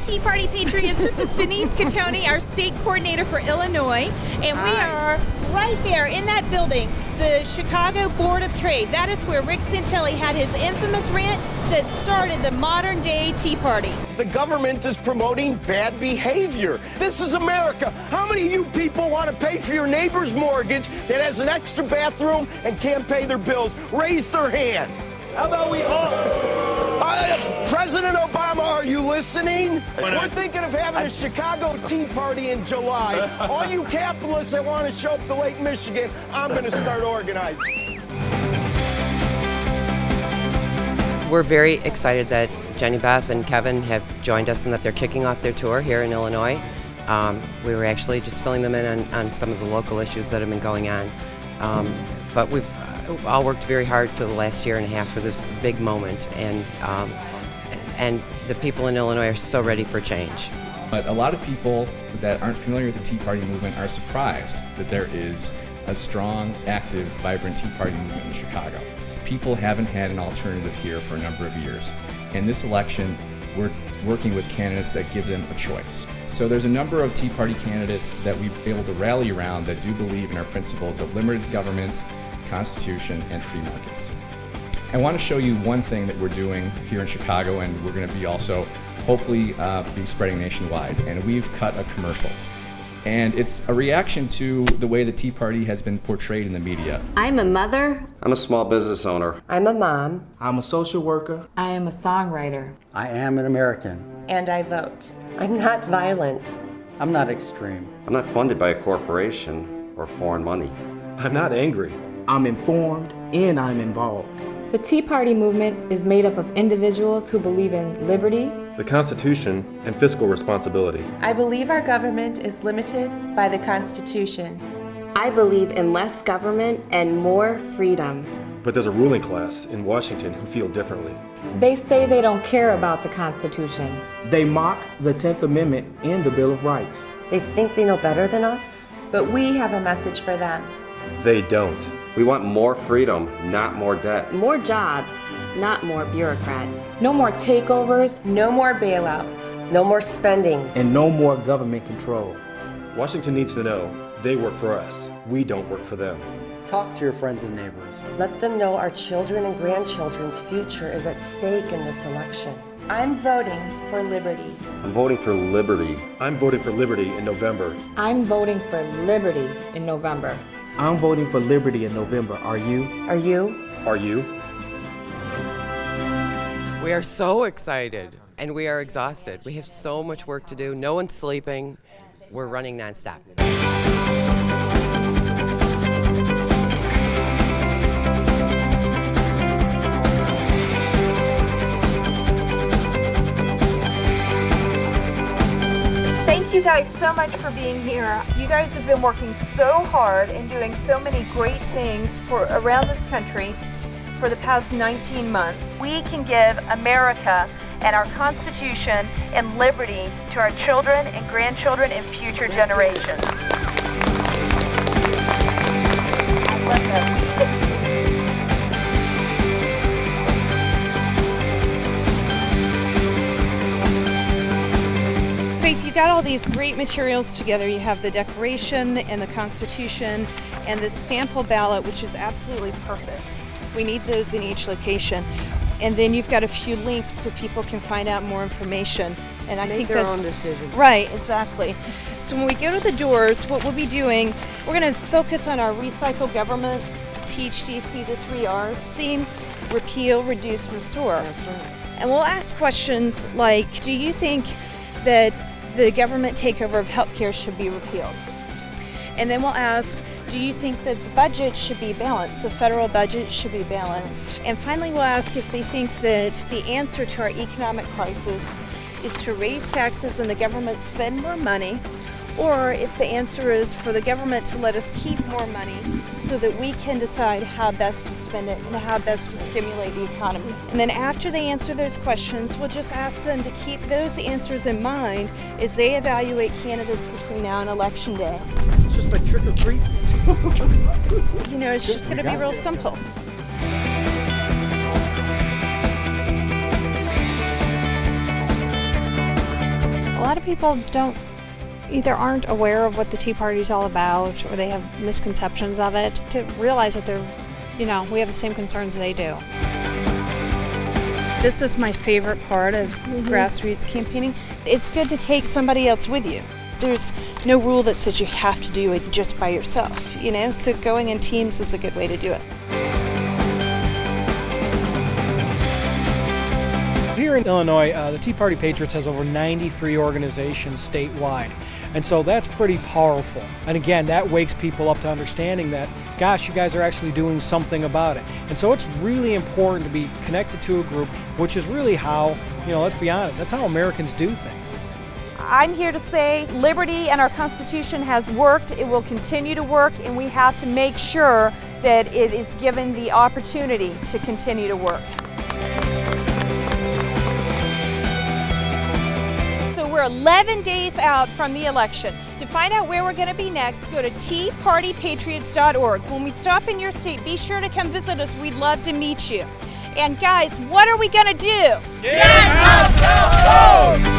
Tea Party Patriots. This is Denise Catoni, our state coordinator for Illinois, and we are right there in that building, the Chicago Board of Trade. That is where Rick Santelli had his infamous rant that started the modern day Tea Party. The government is promoting bad behavior. This is America. How many of you people want to pay for your neighbor's mortgage that has an extra bathroom and can't pay their bills? Raise their hand. How about we all? President Obama, are you listening? We're thinking of having a Chicago Tea Party in July. All you capitalists that want to show up to Lake Michigan, I'm going to start organizing. We're very excited that Jenny Beth and Kevin have joined us and that they're kicking off their tour here in Illinois. We were actually just filling them in on some of the local issues that have been going on. But we've all worked very hard for the last year and a half for this big moment, and the people in Illinois are so ready for change. But a lot of people that aren't familiar with the Tea Party movement are surprised that there is a strong, active, vibrant Tea Party movement in Chicago. People haven't had an alternative here for a number of years. In this election, we're working with candidates that give them a choice. So there's a number of Tea Party candidates that we've been able to rally around that do believe in our principles of limited government, Constitution, and free markets. I want to show you one thing that we're doing here in Chicago, and we're going to be also hopefully be spreading nationwide. And we've cut a commercial. And it's a reaction to the way the Tea Party has been portrayed in the media. I'm a mother. I'm a small business owner. I'm a mom. I'm a social worker. I am a songwriter. I am an American. And I vote. I'm not violent. I'm not extreme. I'm not funded by a corporation or foreign money. I'm not angry. I'm informed and I'm involved. The Tea Party movement is made up of individuals who believe in liberty, the Constitution, and fiscal responsibility. I believe our government is limited by the Constitution. I believe in less government and more freedom. But there's a ruling class in Washington who feel differently. They say they don't care about the Constitution. They mock the 10th Amendment and the Bill of Rights. They think they know better than us. But we have a message for them. They don't. We want more freedom, not more debt. More jobs, not more bureaucrats. No more takeovers, no more bailouts. No more spending. And no more government control. Washington needs to know they work for us. We don't work for them. Talk to your friends and neighbors. Let them know our children and grandchildren's future is at stake in this election. I'm voting for liberty. I'm voting for liberty. I'm voting for liberty in November. I'm voting for liberty in November. I'm voting for liberty in November. Are you? Are you? Are you? We are so excited, and we are exhausted. We have so much work to do. No one's sleeping. We're running nonstop. Thank you guys so much for being here. You guys have been working so hard and doing so many great things for around this country for the past 19 months. We can give America and our Constitution and liberty to our children and grandchildren and future generations. I love that. Faith, you got all these great materials together. You have the Declaration and the Constitution and the sample ballot, which is absolutely perfect. We need those in each location. And then you've got a few links so people can find out more information. And I think their that's own decision. Right, exactly. So when we go to the doors, what we'll be doing, we're going to focus on our Recycle Government, Teach DC the 3 R's theme, repeal, reduce, restore. That's right. And we'll ask questions like, do you think that the government takeover of healthcare should be repealed? And then we'll ask, do you think that the budget should be balanced? The federal budget should be balanced. And finally, we'll ask if they think that the answer to our economic crisis is to raise taxes and the government spend more money, or if the answer is for the government to let us keep more money so that we can decide how best to spend it and how best to stimulate the economy. And then after they answer those questions, we'll just ask them to keep those answers in mind as they evaluate candidates between now and Election Day. It's just like trick or treat. You know, it's just going to be real simple. people either aren't aware of what the Tea Party is all about, or they have misconceptions of it, to realize that we have the same concerns they do. This is my favorite part of grassroots campaigning. It's good to take somebody else with you. There's no rule that says you have to do it just by yourself, so going in teams is a good way to do it. Here in Illinois, the Tea Party Patriots has over 93 organizations statewide, and so that's pretty powerful. And again, that wakes people up to understanding that, gosh, you guys are actually doing something about it. And so it's really important to be connected to a group, which is really how, let's be honest, that's how Americans do things. I'm here to say liberty and our Constitution has worked, it will continue to work, and we have to make sure that it is given the opportunity to continue to work. We're 11 days out from the election. To find out where we're going to be next, go to TeaPartyPatriots.org. When we stop in your state, be sure to come visit us. We'd love to meet you. And guys, what are we going to do? Get out the vote!